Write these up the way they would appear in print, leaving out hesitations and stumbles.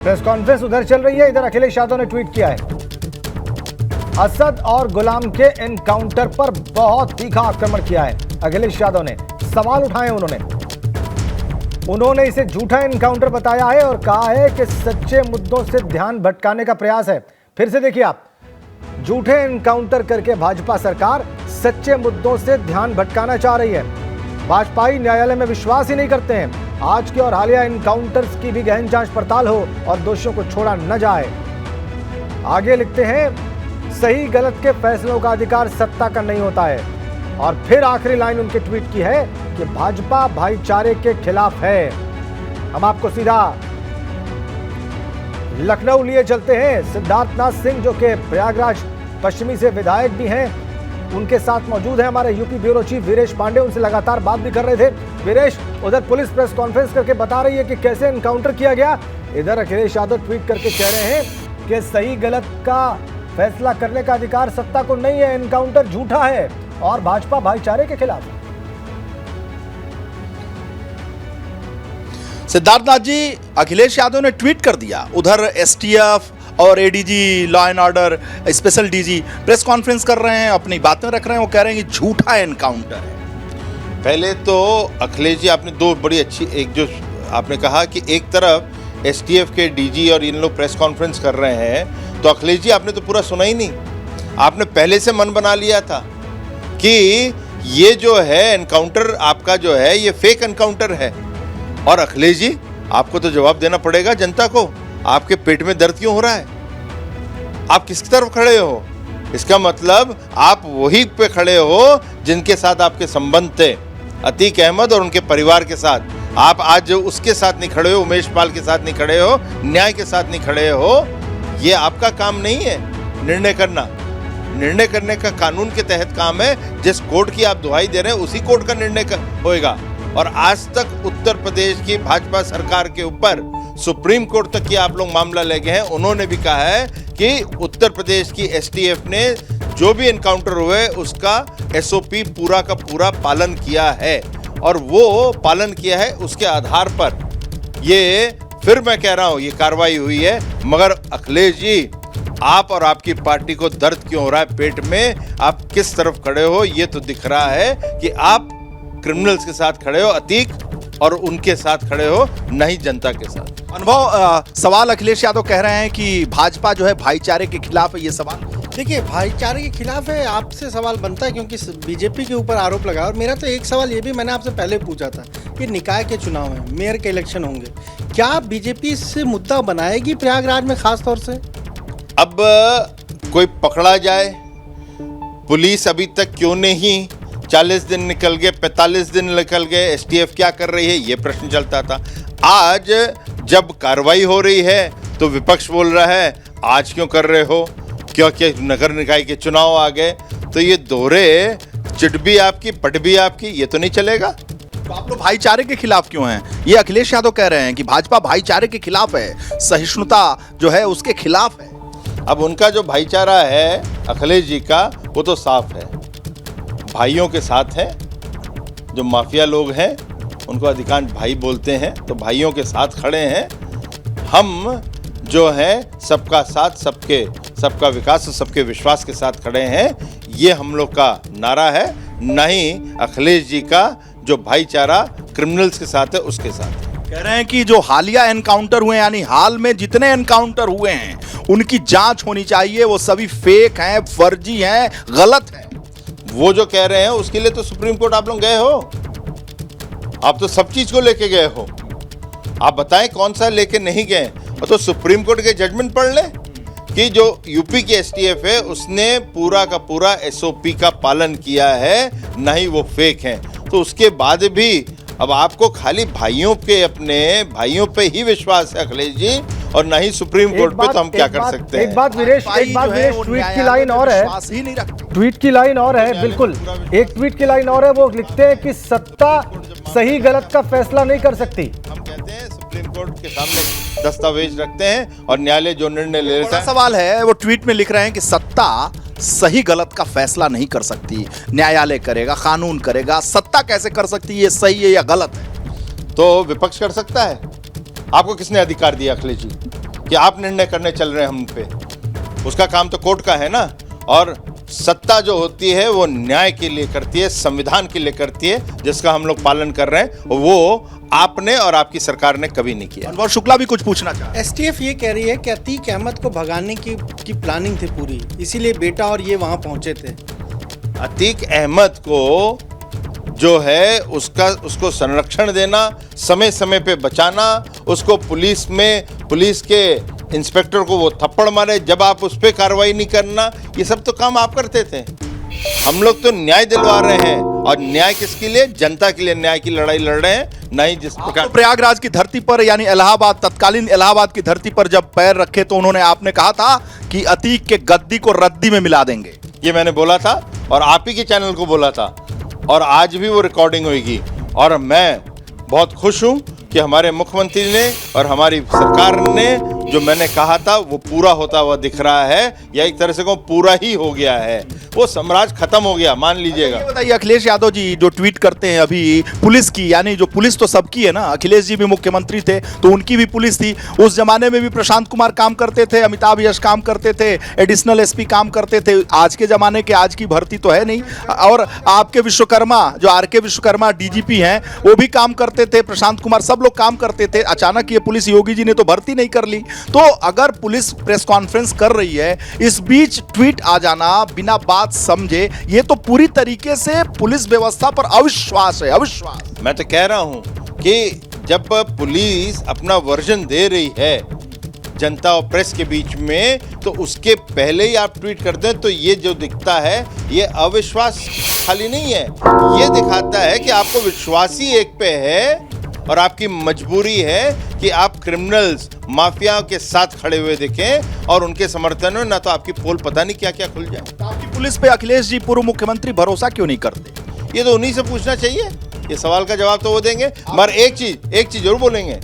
Press conference उधर चल रही है, इधर अखिलेश यादव ने ट्वीट किया है। असद और गुलाम के एनकाउंटर पर बहुत तीखा आक्रमण किया है अखिलेश यादव ने। सवाल उठाए उन्होंने इसे झूठा एनकाउंटर बताया है और कहा है कि सच्चे मुद्दों से ध्यान भटकाने का प्रयास है। फिर से देखिए आप, झूठे एनकाउंटर करके भाजपा सरकार सच्चे मुद्दों से ध्यान भटकाना चाह रही है। भाजपाई न्यायालय में विश्वास ही नहीं करते हैं। आज के और हालिया एनकाउंटर्स की भी गहन जांच पड़ताल हो और दोषियों को छोड़ा न जाए। आगे लिखते हैं, सही गलत के फैसलों का अधिकार सत्ता का नहीं होता है। और फिर आखिरी लाइन उनके ट्वीट की है कि भाजपा भाईचारे के खिलाफ है। हम आपको सीधा लखनऊ लिए चलते हैं। सिद्धार्थनाथ सिंह जो कि प्रयागराज पश्चिमी से विधायक भी हैं, उनके साथ मौजूद है हमारे UP bureau chief Viresh Pandey. उनसे लगातार बात भी कर रहे थे। वीरेश, उधर पुलिस प्रेस कॉन्फ्रेंस करके बता रही है कि कैसे एनकाउंटर किया गया, इधर अखिलेश यादव ट्वीट करके कह रहे हैं कि सही गलत का फैसला करने का अधिकार सत्ता को नहीं है, एनकाउंटर झूठा है और भाजपा भाईचारे के खिलाफ है। सिद्धार्थनाथ जी, अखिलेश यादव ने ट्वीट कर दिया, उधर एसटीएफ और ADG law and order special DG press conference कर रहे हैं, अपनी बातें रख रहे हैं। वो कह रहे हैं कि झूठा एनकाउंटर है। पहले तो अखिलेश जी, आपने दो बड़ी अच्छी, एक जो आपने कहा कि एक तरफ एसटीएफ के डीजी और इन लोग प्रेस कॉन्फ्रेंस कर रहे हैं, तो अखिलेश जी आपने तो पूरा सुना ही नहीं। आपने पहले से मन बना लिया था कि ये जो है एनकाउंटर आपका जो है ये फेक एनकाउंटर है। और अखिलेश जी, आपको तो जवाब देना पड़ेगा जनता को। आपके पेट में दर्द क्यों हो रहा है? आप किसकी तरफ खड़े हो? इसका मतलब आप वही पे खड़े हो जिनके साथ आपके संबंध थे, अतीक अहमद और उनके परिवार के साथ। आप आज उसके साथ नहीं खड़े हो, उमेश पाल के साथ नहीं खड़े हो, न्याय के साथ नहीं खड़े हो। ये आपका काम नहीं है निर्णय करना। निर्णय करने का कानून के तहत काम है। जिस कोर्ट की आप दुहाई दे रहे हैं उसी कोर्ट का निर्णय होएगा। और आज तक उत्तर प्रदेश की भाजपा सरकार के ऊपर सुप्रीम कोर्ट तक की आप लोग मामला ले गए हैं। उन्होंने भी कहा है कि उत्तर प्रदेश की एसटीएफ ने जो भी एनकाउंटर हुए उसका एसओपी पूरा का पूरा पालन किया है और वो पालन किया है। उसके आधार पर ये, फिर मैं कह रहा हूं, ये कार्रवाई हुई है। मगर अखिलेश जी, आप और आपकी पार्टी को दर्द क्यों हो रहा है पेट में? आप किस तरफ खड़े हो ये तो दिख रहा है कि आप क्रिमिनल्स के साथ खड़े हो, अतीक और उनके साथ खड़े हो, नहीं जनता के साथ। अनुभव, सवाल अखिलेश यादव कह रहे हैं कि भाजपा जो है भाईचारे के खिलाफ है। ये सवाल देखिए, भाईचारे के खिलाफ है, आपसे सवाल बनता है क्योंकि बीजेपी के ऊपर आरोप लगा। और मेरा तो एक सवाल ये भी मैंने आपसे पहले पूछा था कि निकाय के चुनाव हैं, मेयर के इलेक्शन होंगे, क्या बीजेपी इससे मुद्दा बनाएगी प्रयागराज में खास तौर से? अब कोई पकड़ा जाए, पुलिस अभी तक क्यों नहीं, 40 दिन निकल गए, 45 दिन निकल गए, एसटीएफ क्या कर रही है, ये प्रश्न चलता था। आज जब कार्रवाई हो रही है तो विपक्ष बोल रहा है आज क्यों कर रहे हो, क्योंकि नगर निकाय के चुनाव आ गए। तो ये दोहरे चिट भी आपकी, पट भी आपकी, ये तो नहीं चलेगा। तो आप लोग भाईचारे के खिलाफ क्यों हैं? ये अखिलेश यादव कह रहे हैं कि भाजपा भाईचारे के खिलाफ है, सहिष्णुता जो है उसके खिलाफ है। अब उनका जो भाईचारा है अखिलेश जी का, वो तो साफ है, भाइयों के साथ है। जो माफिया लोग हैं उनको अधिकांश भाई बोलते हैं, तो भाइयों के साथ खड़े हैं। हम जो हैं सबका साथ, सबका विकास और सबके विश्वास के साथ खड़े हैं। ये हम लोग का नारा है, नहीं अखिलेश जी का जो भाईचारा क्रिमिनल्स के साथ है उसके साथ। कह रहे हैं कि जो हालिया एनकाउंटर हुए, यानी हाल में जितने एनकाउंटर हुए हैं उनकी जांच होनी चाहिए, वो सभी फेक हैं, फर्जी हैं, गलत हैं। वो जो कह रहे हैं उसके लिए तो सुप्रीम कोर्ट आप लोग गए हो। आप तो सब चीज को लेके गए हो। आप बताएं कौन सा लेके नहीं गए। और तो सुप्रीम कोर्ट के जजमेंट पढ़ ले कि जो यूपी की एसटीएफ है उसने पूरा का पूरा एसओपी का पालन किया है, नहीं वो फेक हैं। तो उसके बाद भी अब आपको खाली भाइयों के, अपने भाइयों पे ही विश्वास है अखिलेश जी, और नहीं सुप्रीम कोर्ट पे। तो हम क्या कर सकते हैं? एक बात वीरेश, ट्वीट की लाइन और है, ट्वीट की लाइन और है, बिल्कुल एक ट्वीट की लाइन और है। वो लिखते हैं कि सत्ता सही गलत का फैसला नहीं कर सकती। हम कहते हैं सुप्रीम कोर्ट के सामने दस्तावेज रखते हैं और न्यायालय जो निर्णय ले लेता है। सवाल है, वो ट्वीट में लिख रहे हैं कि सत्ता सही गलत का फैसला नहीं कर सकती, न्यायालय करेगा, कानून करेगा। सत्ता कैसे कर सकती है ये सही है या गलत है? तो विपक्ष कर सकता है। आपको किसने अधिकार दिया अखिलेश जी? कि आप निर्णय करने चल रहे हैं हम पे। उसका काम तो कोर्ट का है ना। और सत्ता जो होती है वो न्याय के लिए करती है, संविधान के लिए करती है, जिसका हम लोग पालन कर रहे हैं। वो आपने और आपकी सरकार ने कभी नहीं किया। अनवर शुक्ला भी कुछ पूछना चाहते हैं। एसटीएफ ये कह रही है कि अतीक अहमद को भगाने की प्लानिंग थी पूरी, इसीलिए बेटा और ये वहां पहुंचे थे। अतीक अहमद को जो है उसको संरक्षण देना, समय समय पे बचाना, उसको पुलिस के इंस्पेक्टर को वो थप्पड़ मारे जब आप उस पर कार्रवाई नहीं करना, ये सब तो काम आप करते थे। हम लोग तो न्याय दिलवा रहे हैं, और न्याय किसके लिए? जनता के लिए न्याय की लड़ाई लड़ रहे हैं। नहीं जिस प्रकार तो प्रयागराज की धरती पर यानी इलाहाबाद, तत्कालीन इलाहाबाद की धरती पर जब पैर रखे तो उन्होंने आपने कहा था कि अतीक के गद्दी को रद्दी में मिला देंगे। ये मैंने बोला था और आप ही के चैनल को बोला था, और आज भी वो रिकॉर्डिंग होगी। और मैं बहुत खुश हूं कि हमारे मुख्यमंत्री ने और हमारी सरकार ने जो मैंने कहा था वो पूरा होता हुआ दिख रहा है, या एक तरह से कहूं पूरा ही हो गया है। वो साम्राज्य खत्म हो गया, मान लीजिएगा। ये बताइए, अखिलेश यादव जी जो ट्वीट करते हैं अभी पुलिस की, यानी जो पुलिस तो सबकी है ना, अखिलेश जी भी मुख्यमंत्री थे तो उनकी भी पुलिस थी। उस जमाने में भी प्रशांत कुमार काम करते थे, अमिताभ यश काम करते थे, एडिशनल एसपी काम करते थे। आज के जमाने के आज की भर्ती तो है नहीं। और आपके विश्वकर्मा, जो आर.के. विश्वकर्मा डीजीपी हैं, वो भी काम करते थे, प्रशांत कुमार, सब लोग काम करते थे। अचानक ये पुलिस योगी जी ने तो भर्ती नहीं कर ली। तो अगर पुलिस प्रेस कॉन्फ्रेंस कर रही है, इस बीच ट्वीट आ जाना बिना बात समझे, ये तो पूरी तरीके से पुलिस व्यवस्था पर अविश्वास है, अविश्वास। मैं तो कह रहा हूं कि जब पुलिस अपना वर्जन दे रही है जनता और प्रेस के बीच में, तो उसके पहले ही आप ट्वीट कर दें, तो ये जो दिखता है ये अविश्वास खाली नहीं है, ये दिखाता है कि आपको विश्वास ही एक पे है और आपकी मजबूरी है कि आप क्रिमिनल्स, माफिया के साथ खड़े हुए दिखें, और उनके समर्थन में ना तो आपकी पोल पता नहीं क्या क्या खुल जाए। तो आपकी पुलिस पे अखिलेश जी पूर्व मुख्यमंत्री भरोसा क्यों नहीं करते? ये तो उन्हीं से पूछना चाहिए, ये सवाल का जवाब तो वो देंगे। मगर एक चीज जरूर बोलेंगे,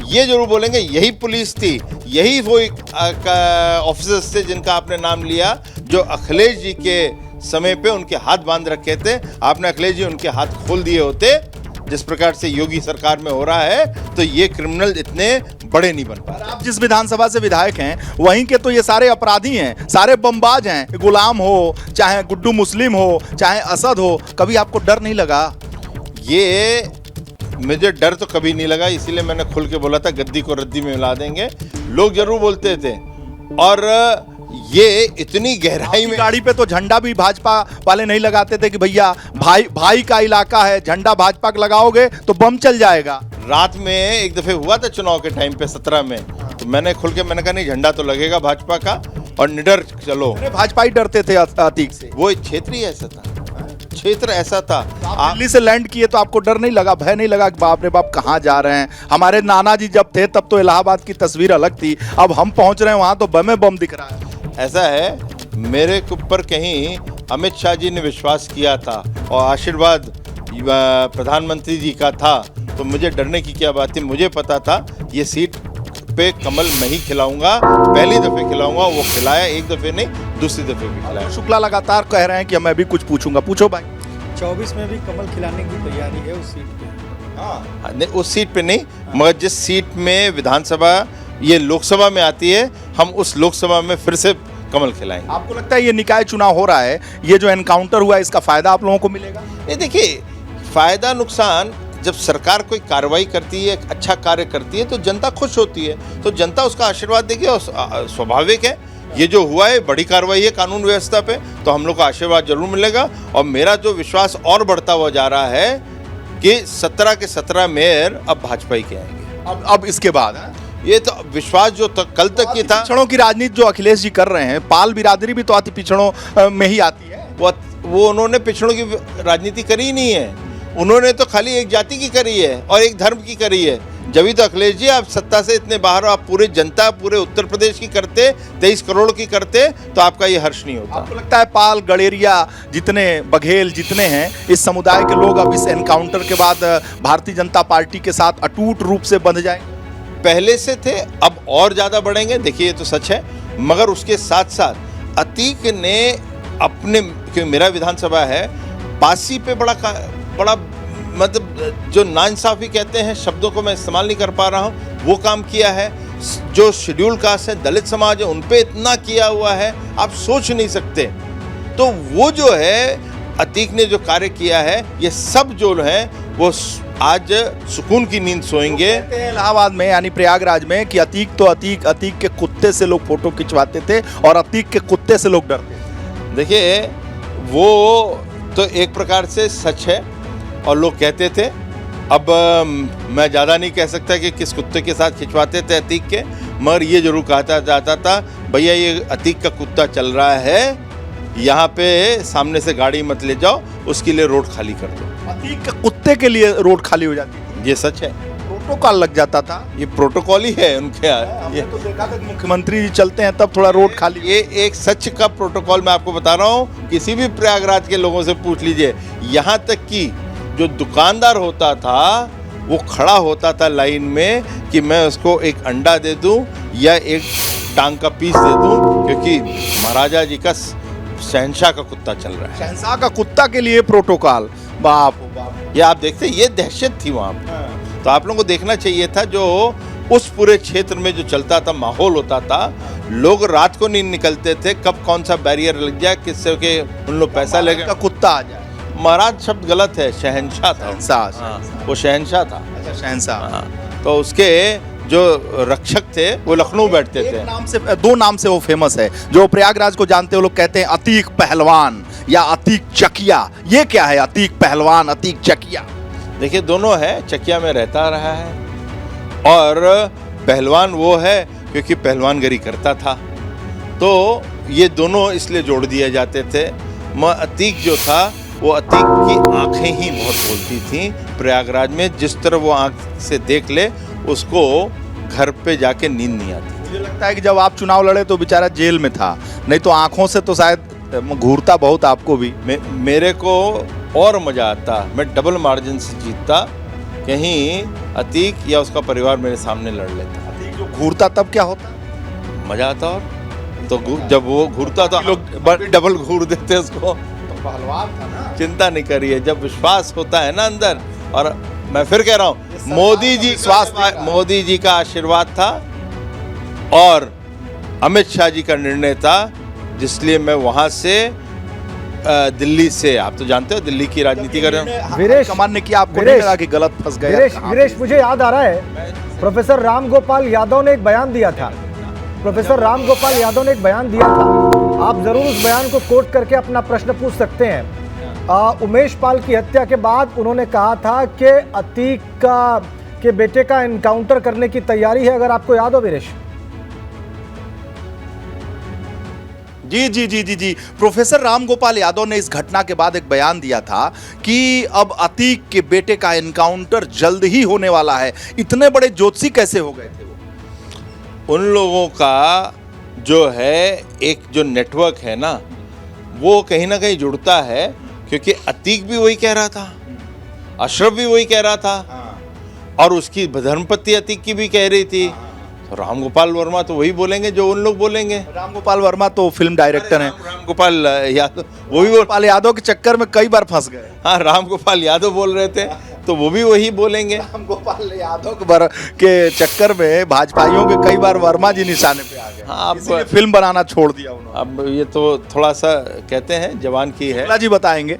ये जरूर बोलेंगे, यही पुलिस थी, यही वो ऑफिसर्स थे जिनका आपने नाम लिया, जो अखिलेश जी के समय पे उनके हाथ बांध रखे थे। आपने अखिलेश जी उनके हाथ खोल दिए होते, जिस प्रकार से योगी सरकार में हो रहा है, तो ये क्रिमिनल इतने बड़े नहीं बन पा रहे। आप जिस विधानसभा से विधायक हैं, वहीं के तो ये सारे अपराधी हैं, सारे बमबाज हैं। गुलाम हो, चाहे गुड्डू मुस्लिम हो, चाहे असद हो, कभी आपको डर नहीं लगा? ये मुझे डर तो कभी नहीं लगा, इसीलिए मैंने खुल के बोला था गद्दी को रद्दी में मिला देंगे। लोग जरूर बोलते थे, और ये इतनी गहराई में गाड़ी पे तो झंडा भी भाजपा वाले नहीं लगाते थे कि भैया भाई का इलाका है, झंडा भाजपा का लगाओगे तो बम चल जाएगा। रात में एक दफे हुआ था चुनाव के टाइम पे 17 में, तो मैंने खुल के मैंने कहा नहीं, झंडा तो लगेगा भाजपा का, और निडर चलो। भाजपा ही डरते थे अतीक से। वो क्षेत्र ही ऐसा था, क्षेत्र ऐसा था। आप दिल्ली से लैंड किए तो आपको डर नहीं लगा, भय नहीं लगा कि बाप रे बाप कहाँ जा रहे हैं? हमारे नाना जी जब थे तब तो इलाहाबाद की तस्वीर अलग थी, अब हम पहुंच रहे हैं वहां तो बम बम दिख रहा है। ऐसा है, मेरे ऊपर कहीं अमित शाह जी ने विश्वास किया था और आशीर्वाद प्रधानमंत्री जी का था, तो मुझे डरने की क्या बात थी। मुझे पता था ये सीट पे कमल मैं ही खिलाऊंगा, पहली दफे खिलाऊंगा। वो खिलाया, एक दफे नहीं, दूसरी दफे भी खिलाया। शुक्ला लगातार कह रहे हैं कि मैं भी कुछ पूछूंगा, पूछो भाई। 24 में भी कमल खिलाने की तैयारी है उस सीट पे। नहीं, उस सीट पे नहीं, मगर जिस सीट में विधानसभा ये लोकसभा में आती है, हम उस लोकसभा में फिर से कमल खिलाएंगे। आपको लगता है ये निकाय चुनाव हो रहा है, ये जो एनकाउंटर हुआ है, इसका फायदा आप लोगों को मिलेगा? नहीं, देखिए, फायदा नुकसान, जब सरकार कोई कार्रवाई करती है, अच्छा कार्य करती है, तो जनता खुश होती है, तो जनता उसका आशीर्वाद देगी, और स्वाभाविक है। ये जो हुआ है बड़ी कार्रवाई है कानून व्यवस्था पे, तो हम लोग को आशीर्वाद जरूर मिलेगा। और मेरा जो विश्वास और बढ़ता हुआ जा रहा है कि 17 के 17 मेयर अब भाजपा ही के आएंगे। अब इसके बाद ये तो विश्वास जो कल तक ये था। पिछड़ों की राजनीति जो अखिलेश जी कर रहे हैं, पाल बिरादरी भी तो अति पिछड़ों में ही आती है। वो उन्होंने पिछड़ों की राजनीति करी नहीं है, उन्होंने तो खाली एक जाति की करी है और एक धर्म की करी है। जब तो अखिलेश जी आप सत्ता से इतने बाहर, आप पूरे जनता, पूरे उत्तर प्रदेश की करते, 23 करोड़ की करते, तो आपका ये हर्ष नहीं होता। आपको लगता है पाल, गडेरिया, जितने बघेल जितने हैं, इस समुदाय के लोग अब इस एनकाउंटर के बाद भारतीय जनता पार्टी के साथ अटूट रूप से बंध जाएंगे? पहले से थे, अब और ज्यादा बढ़ेंगे। देखिए, ये तो सच है, मगर उसके साथ साथ अतीक ने अपने, क्योंकि मेरा विधानसभा है, पासी पे बड़ा मतलब जो नाइंसाफी कहते हैं, शब्दों को मैं इस्तेमाल नहीं कर पा रहा हूँ, वो काम किया है। जो शेड्यूल कास्ट है, दलित समाज है, उन पे इतना किया हुआ है, आप सोच नहीं सकते। तो वो जो है अतीक ने जो कार्य किया है, ये सब जो है वो आज सुकून की नींद सोएंगे। कहते हैं इलाहाबाद में यानी प्रयागराज में कि अतीक तो अतीक के कुत्ते से लोग फोटो खिंचवाते थे और अतीक के कुत्ते से लोग डरते थे। देखिए, वो तो एक प्रकार से सच है और लोग कहते थे। अब मैं ज़्यादा नहीं कह सकता कि किस कुत्ते के साथ खिंचवाते थे अतीक के, मगर ये जरूर कहा जाता था, भैया ये अतीक का कुत्ता चल रहा है, यहाँ पे सामने से गाड़ी मत ले जाओ, उसके लिए रोड खाली कर दो। अतीक के कुत्ते के लिए रोड खाली हो जाती थी, ये सच है। प्रोटोकॉल लग जाता था। ये प्रोटोकॉल ही है उनके हमने यहाँ। तो देखा था कि मुख्यमंत्री जी चलते हैं तब थोड़ा रोड खाली। ये एक सच का प्रोटोकॉल मैं आपको बता रहा हूँ, किसी भी प्रयागराज के लोगों से पूछ लीजिए। यहाँ तक कि जो दुकानदार होता था वो खड़ा होता था लाइन में कि मैं उसको एक अंडा दे दूं या एक टांग का पीस दे दूं, क्योंकि महाराजा जी का शहंशाह का कुत्ता चल रहा है। शहंशाह का कुत्ता के लिए प्रोटोकॉल, बाप रे बाप। ये आप देखते, ये दहशत थी वहाँ पे। तो आप लोगों को देखना चाहिए था, जो उस पूरे क्षेत्र में जो चलता था, माहौल होता था, लोग रात को नहीं निकलते थे, कब कौन सा बैरियर लग जाए, किससे के उन लोग पैसा लेगा, का कुत्ता आ जाए। महाराज शब्द गलत है, शहंशाह था। शहंशाह, वो शहंशाह था। अच्छा शहंशाह। तो उसके जो रक्षक थे वो लखनऊ बैठते थे। एक नाम से, दो नाम से वो फेमस है, जो प्रयागराज को जानते हैं वो लोग कहते हैं अतीक पहलवान या अतीक चकिया। ये क्या है अतीक पहलवान, अतीक चकिया? देखिए, दोनों है, चकिया में रहता रहा है और पहलवान वो है क्योंकि पहलवानगिरी करता था। तो ये दोनों इसलिए जोड़ दिए जाते थे। अतीक जो था वो अतीक की आंखें ही बहुत बोलती थी प्रयागराज में। जिस तरह वो आंख से देख ले, उसको घर पे जाके नींद नहीं आती। मुझे लगता है कि जब आप चुनाव लड़े तो बेचारा जेल में था, नहीं तो आंखों से तो शायद घूरता बहुत आपको भी। मेरे को और मजा आता, मैं डबल मार्जिन से जीतता, कहीं अतीक या उसका परिवार मेरे सामने लड़ लेता। अतीक जो घूरता तब क्या होता? मजा आता। और तो जब वो घूरता तो लोग डबल घूर देते उसको। पहलवान था ना। चिंता नहीं करिए, जब विश्वास होता है ना अंदर, और मैं फिर कह रहा हूँ, मोदी जी का आशीर्वाद था और अमित शाह जी का निर्णय था, जिसलिए मैं वहां से दिल्ली से, आप तो जानते हो दिल्ली की राजनीति कर रहे हैं। वीरेश, कमान ने किया, आपको नहीं लगा कि गलत फंस गए? वीरेश, मुझे याद आ रहा है, प्रोफेसर राम गोपाल यादव ने एक बयान दिया था। प्रोफेसर राम गोपाल यादव ने एक बयान दिया था, आप जरूर उस बयान को कोट करके अपना प्रश्न पूछ सकते हैं। उमेश पाल की हत्या के बाद उन्होंने कहा था कि अतीक के बेटे का एनकाउंटर करने की तैयारी है, अगर आपको याद हो वीरेश। जी। प्रोफेसर राम गोपाल यादव ने इस घटना के बाद एक बयान दिया था कि अब अतीक के बेटे का एनकाउंटर जल्द ही होने वाला है। इतने बड़े ज्योतिषी कैसे हो गए थे वो? उन लोगों का जो है एक जो नेटवर्क है ना, वो कहीं ना कहीं जुड़ता है, क्योंकि अतीक भी वही कह रहा था, अशरफ भी वही कह रहा था, और उसकी धर्मपत्नी अतीक की भी कह रही थी। तो राम गोपाल वर्मा तो वही बोलेंगे जो उन लोग बोलेंगे। राम गोपाल वर्मा तो फिल्म डायरेक्टर हैं। राम गोपाल यादव, गोपाल यादव के चक्कर में कई बार फंस गए। हाँ, राम गोपाल यादव बोल रहे थे, तो वो भी वही बोलेंगे। राम गोपाल यादव के चक्कर में भाजपाइयों के कई बार वर्मा जी निशाने पे आ गए। हाँ, अब फिल्म बनाना छोड़ दिया उन्होंने। अब ये तो थोड़ा सा कहते हैं जवान की है। शुक्ला जी बताएंगे।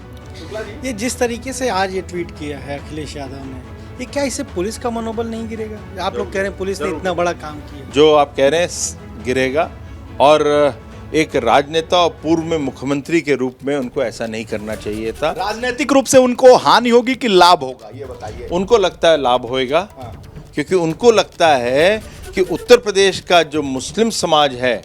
ये जिस तरीके से आज ये ट्वीट किया है अखिलेश यादव ने, ये क्या इससे पुलिस का मनोबल नहीं गिरेगा? आप लोग कह रहे हैं पुलिस ने इतना बड़ा काम किया, जो आप कह रहे हैं गिरेगा, और एक राजनेता और पूर्व में मुख्यमंत्री के रूप में उनको ऐसा नहीं करना चाहिए था। राजनीतिक रूप से उनको हानि होगी कि लाभ होगा, ये बताइए। उनको लगता है लाभ होएगा, क्योंकि उनको लगता है कि उत्तर प्रदेश का जो मुस्लिम समाज है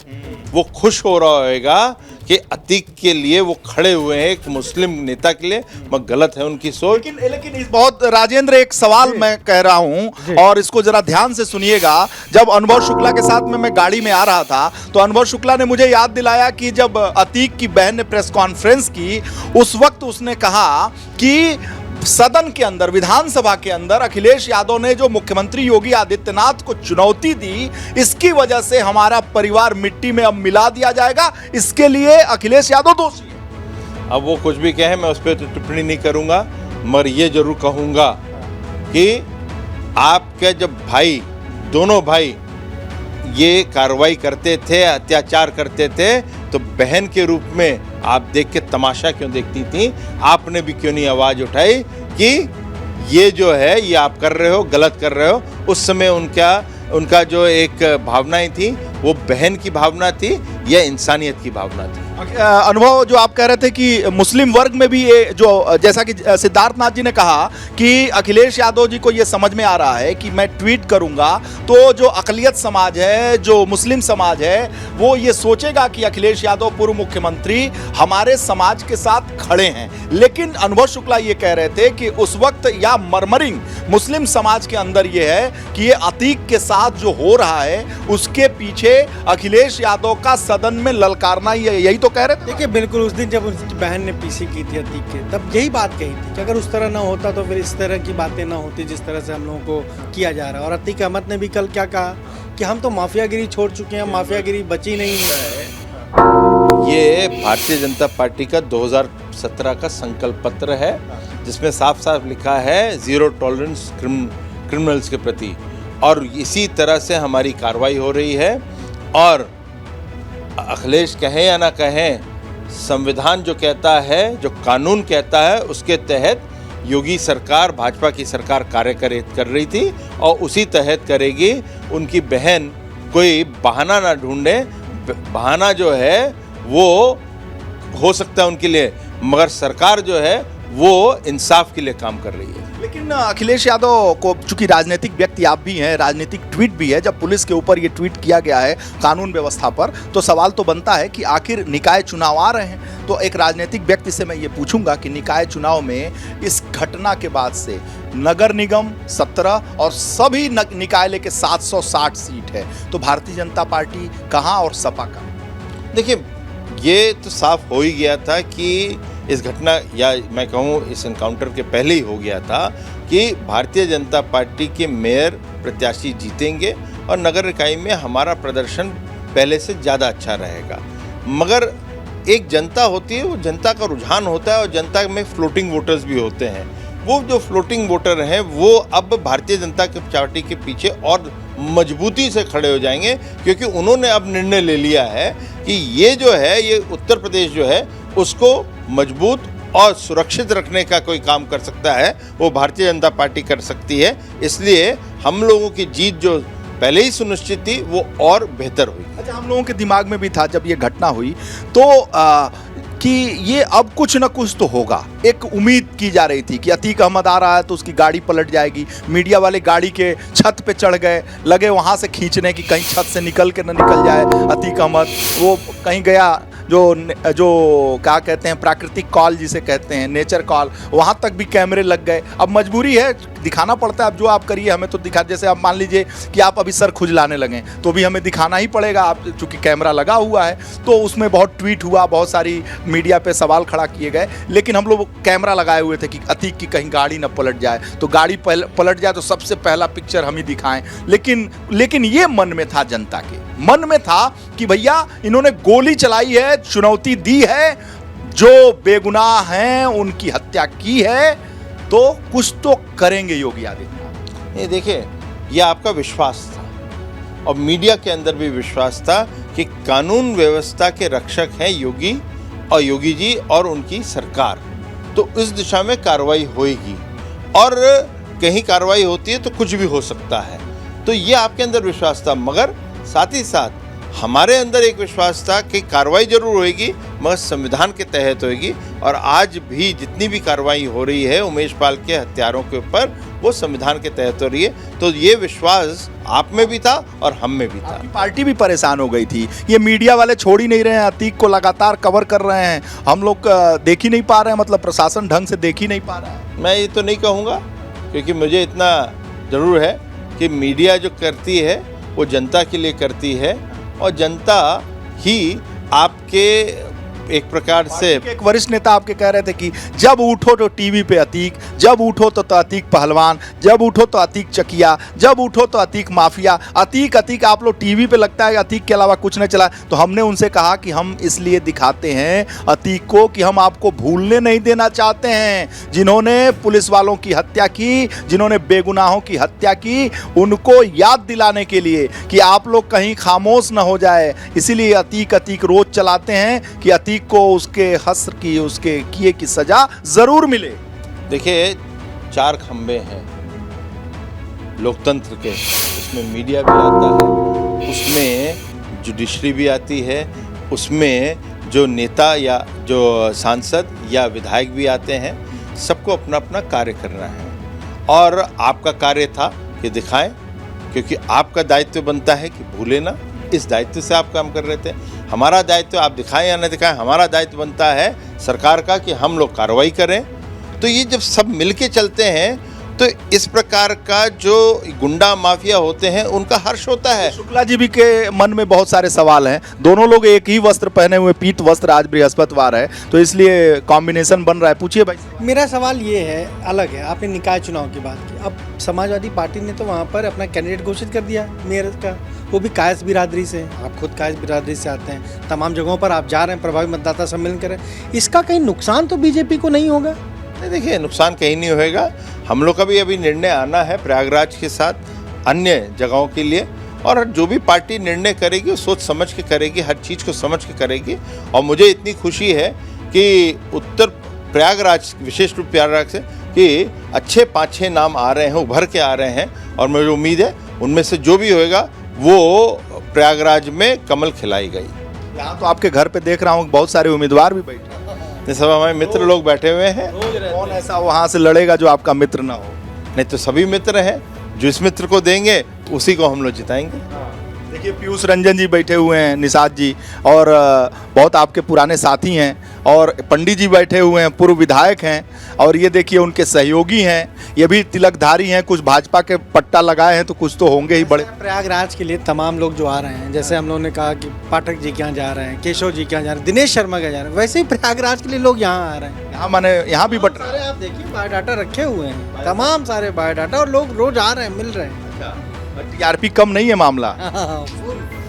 वो खुश हो रहा होगा कि अतीक के लिए वो खड़े हुए हैं, एक मुस्लिम नेता के लिए। मगर गलत है उनकी सोच। लेकिन इस बहुत राजेंद्र, एक सवाल मैं कह रहा हूं और इसको जरा ध्यान से सुनिएगा। जब अनुभव शुक्ला के साथ में मैं गाड़ी में आ रहा था तो अनुभव शुक्ला ने मुझे याद दिलाया कि जब अतीक की बहन ने प्रेस कॉन्फ्रेंस की, उस वक्त उसने कहा कि सदन के अंदर, विधानसभा के अंदर अखिलेश यादव ने जो मुख्यमंत्री योगी आदित्यनाथ को चुनौती दी, इसकी वजह से हमारा परिवार मिट्टी में अब मिला दिया जाएगा, इसके लिए अखिलेश यादव दोषी है। अब वो कुछ भी कहे, मैं उस पर तो टिप्पणी नहीं करूंगा, मगर ये जरूर कहूंगा कि आपके जब भाई, दोनों भाई ये कार्रवाई करते थे, अत्याचार करते थे, तो बहन के रूप में आप देख के तमाशा क्यों देखती थी? आपने भी क्यों नहीं आवाज उठाई कि ये जो है ये आप कर रहे हो, गलत कर रहे हो? उस समय उनका जो एक भावनाएं थी वो बहन की भावना थी या इंसानियत की भावना थी? अनुभव जो आप कह रहे थे कि मुस्लिम वर्ग में भी ये जो, जैसा कि सिद्धार्थनाथ जी ने कहा कि अखिलेश यादव जी को ये समझ में आ रहा है कि मैं ट्वीट करूंगा तो जो अकलियत समाज है, जो मुस्लिम समाज है, वो ये सोचेगा कि अखिलेश यादव पूर्व मुख्यमंत्री हमारे समाज के साथ खड़े हैं। लेकिन अनुभव शुक्ला ये कह रहे थे कि उस वक्त या मर्मरिंग मुस्लिम समाज के अंदर ये है कि ये अतीक के साथ जो हो रहा है उसके पीछे अखिलेश यादव का सदन में ललकारना, यही तो कह रहे थे। देखिए, बिल्कुल उस दिन जब उसकी बहन ने पीसी की थी अतीक के, तब यही बात कही थी कि अगर उस तरह ना होता तो फिर इस तरह की बातें ना होती जिस तरह से हम लोगों को किया जा रहा है। और अतीक अहमद ने भी कल क्या कहा कि हम तो माफियागिरी छोड़ चुके हैं, माफियागिरी बची नहीं है। ये भारतीय जनता पार्टी का 2017 का संकल्प पत्र है जिसमें साफ साफ लिखा है जीरो टॉलरेंस क्रिमिनल्स के प्रति, और इसी तरह से हमारी कार्रवाई हो रही है। और अखिलेश कहें या ना कहें, संविधान जो कहता है, जो कानून कहता है, उसके तहत योगी सरकार, भाजपा की सरकार कार्य कर रही थी और उसी तहत करेगी। उनकी बहन कोई बहाना ना ढूंढे, बहाना जो है वो हो सकता है उनके लिए, मगर सरकार जो है वो इंसाफ के लिए काम कर रही है। लेकिन अखिलेश यादव को, चूंकि राजनीतिक व्यक्ति आप भी हैं, राजनीतिक ट्वीट भी है, जब पुलिस के ऊपर ये ट्वीट किया गया है कानून व्यवस्था पर, तो सवाल तो बनता है कि आखिर निकाय चुनाव आ रहे हैं। तो एक राजनीतिक व्यक्ति से मैं ये पूछूंगा कि निकाय चुनाव में इस घटना के बाद से नगर निगम 17 और सभी निकाय लेके 760 सीट है, तो भारतीय जनता पार्टी कहाँ और सपा कहाँ? देखिए, ये तो साफ हो ही गया था कि इस घटना, या मैं कहूँ इस एनकाउंटर के पहले ही हो गया था कि भारतीय जनता पार्टी के मेयर प्रत्याशी जीतेंगे और नगर निकाय में हमारा प्रदर्शन पहले से ज़्यादा अच्छा रहेगा। मगर एक जनता होती है, वो जनता का रुझान होता है और जनता में फ्लोटिंग वोटर्स भी होते हैं। वो जो फ्लोटिंग वोटर हैं वो अब भारतीय जनता पार्टी के पीछे और मजबूती से खड़े हो जाएंगे, क्योंकि उन्होंने अब निर्णय ले लिया है कि ये जो है, ये उत्तर प्रदेश जो है उसको मजबूत और सुरक्षित रखने का कोई काम कर सकता है वो भारतीय जनता पार्टी कर सकती है। इसलिए हम लोगों की जीत जो पहले ही सुनिश्चित थी वो और बेहतर हुई। अच्छा, हम लोगों के दिमाग में भी था जब ये घटना हुई तो कि ये अब कुछ ना कुछ तो होगा, एक उम्मीद की जा रही थी कि अतीक अहमद आ रहा है तो उसकी गाड़ी पलट जाएगी। मीडिया वाले गाड़ी के छत पे चढ़ गए, लगे वहाँ से खींचने की कहीं छत से निकल के ना निकल जाए अतीक अहमद। वो कहीं गया जो क्या कहते हैं प्राकृतिक कॉल जिसे कहते हैं, नेचर कॉल, वहाँ तक भी कैमरे लग गए। अब मजबूरी है, दिखाना पड़ता है। अब जो आप करिए हमें तो दिखा, जैसे आप मान लीजिए कि आप अभी सर खुजलाने लगें तो भी हमें दिखाना ही पड़ेगा, आप चूँकि कैमरा लगा हुआ है। तो उसमें बहुत ट्वीट हुआ, बहुत सारी मीडिया पे सवाल खड़ा किए गए, लेकिन हम लोग कैमरा लगाए हुए थे कि अतीक की कहीं गाड़ी ना पलट जाए, तो गाड़ी पलट जाए तो सबसे पहला पिक्चर हम ही दिखाएं। लेकिन ये मन में था, जनता के मन में था कि भैया इन्होंने गोली चलाई है, चुनौती दी है, जो बेगुनाह हैं उनकी हत्या की है, तो कुछ तो करेंगे योगी आदित्यनाथ। ये देखिए, ये आपका विश्वास था और मीडिया के अंदर भी विश्वास था कि कानून व्यवस्था के रक्षक हैं योगी और योगी जी और उनकी सरकार, तो इस दिशा में कार्रवाई होगी। और कहीं कार्रवाई होती है तो कुछ भी हो सकता है, तो ये आपके अंदर विश्वास था। मगर साथ ही साथ हमारे अंदर एक विश्वास था कि कार्रवाई जरूर होगी, मगर संविधान के तहत होगी। और आज भी जितनी भी कार्रवाई हो रही है उमेश पाल के हत्यारों के ऊपर, वो संविधान के तहत हो रही है। तो ये विश्वास आप में भी था और हम में भी था। पार्टी भी परेशान हो गई थी, ये मीडिया वाले छोड़ ही नहीं रहे हैं, अतीक को लगातार कवर कर रहे हैं, हम लोग देख ही नहीं पा रहे हैं, मतलब प्रशासन ढंग से देख ही नहीं पा रहा है। मैं ये तो नहीं कहूँगा, क्योंकि मुझे इतना जरूर है कि मीडिया जो करती है वो जनता के लिए करती है, और जनता ही आपके एक प्रकार से, एक वरिष्ठ नेता आपके कह रहे थे कि जब उठो तो टीवी पे अतीक, जब उठो तो अतीक पहलवान, जब उठो तो अतीक चकिया, जब उठो तो अतीक माफिया, अतीक अतीक। आप लोग टीवी पे लगता है अतीक के अलावा कुछ नहीं चला। तो हमने उनसे कहा कि हम इसलिए दिखाते हैं अतीक को कि हम आपको भूलने नहीं देना चाहते हैं। जिन्होंने पुलिस वालों की हत्या की, जिन्होंने बेगुनाहों की हत्या की, उनको याद दिलाने के लिए कि आप लोग कहीं खामोश न हो जाए, इसीलिए अतीक अतीक रोज चलाते हैं कि अतीक को उसके हस्र की, उसके किए की सजा जरूर मिले। देखिए, 4 खंबे हैं लोकतंत्र के, उसमें मीडिया भी आता है, उसमें जुडिशरी भी आती है, उसमें जो नेता या जो सांसद या विधायक भी आते हैं। सबको अपना अपना कार्य करना है और आपका कार्य था कि दिखाएं, क्योंकि आपका दायित्व बनता है कि भूले ना। इस दायित्व से आप काम कर रहे थे। हमारा दायित्व आप दिखाएं या न दिखाएं, हमारा दायित्व बनता है सरकार का कि हम लोग कार्रवाई करें। तो ये जब सब मिलके चलते हैं तो इस प्रकार का जो गुंडा माफिया होते हैं उनका हर्ष होता है। शुक्ला जी भी के मन में बहुत सारे सवाल हैं। दोनों लोग एक ही वस्त्र पहने हुए, पीत वस्त्र, आज बृहस्पतिवार है तो इसलिए कॉम्बिनेशन बन रहा है। पूछिए भाई। मेरा सवाल ये है, अलग है, आपने निकाय चुनाव की बात की। अब समाजवादी पार्टी ने तो वहाँ पर अपना कैंडिडेट घोषित कर दिया मेयर का, वो भी कायस बिरादरी से। आप खुद कायस बिरादरी से आते हैं, तमाम जगहों पर आप जा रहे हैं, प्रभावी मतदाता सम्मेलन करें। इसका कहीं नुकसान तो बीजेपी को नहीं होगा? नहीं, देखिए, नुकसान कहीं नहीं होएगा। हम लोग का भी अभी निर्णय आना है प्रयागराज के साथ अन्य जगहों के लिए, और जो भी पार्टी निर्णय करेगी वो सोच समझ के करेगी, हर चीज़ को समझ के करेगी। और मुझे इतनी खुशी है कि उत्तर प्रयागराज, विशेष रूप प्रयागराज से, कि अच्छे 5-6 नाम आ रहे हैं, उभर के आ रहे हैं, और मुझे उम्मीद है उनमें से जो भी होएगा वो प्रयागराज में कमल खिलाई गई। यहाँ तो आपके घर पे देख रहा हूँ बहुत सारे उम्मीदवार भी बैठे हैं, सब हमारे मित्र लोग बैठे हुए हैं। कौन ऐसा वहाँ से लड़ेगा जो आपका मित्र ना हो? नहीं तो सभी मित्र हैं, जो इस मित्र को देंगे उसी को हम लोग जिताएंगे। देखिए, पीयूष रंजन जी बैठे हुए हैं, निषाद जी, और बहुत आपके पुराने साथी हैं, और पंडित जी बैठे हुए हैं, पूर्व विधायक हैं, और ये देखिए उनके सहयोगी हैं, ये भी तिलकधारी हैं, कुछ भाजपा के पट्टा लगाए हैं तो कुछ तो होंगे ही बड़े। प्रयागराज के लिए तमाम लोग जो आ रहे हैं, जैसे हम लोगों ने कहा कि पाठक जी के यहाँ जा रहे हैं, केशव जी के यहाँ जा रहे हैं, दिनेश शर्मा के जा रहे हैं, वैसे ही प्रयागराज के लिए लोग यहाँ आ रहे हैं। यहाँ माने यहाँ भी बट रहा है। आप देखिए बायोडाटा रखे हुए हैं, तमाम सारे बायोडाटा, और लोग रोज आ रहे हैं, मिल रहे हैं। टीआरपी कम नहीं है मामला।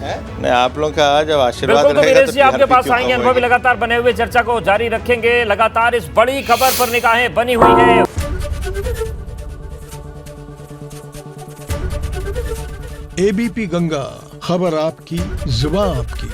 नहीं, आप लोग का जब आशीर्वाद बिल्कुल, तो रहेगा वीरेश जी आपके TRP पास क्यों आएंगे। कम अनुभव भी होगी? लगातार बने हुए चर्चा को जारी रखेंगे। लगातार इस बड़ी खबर पर निगाहें बनी हुई हैं। एबीपी गंगा, खबर आपकी, जुबान आपकी।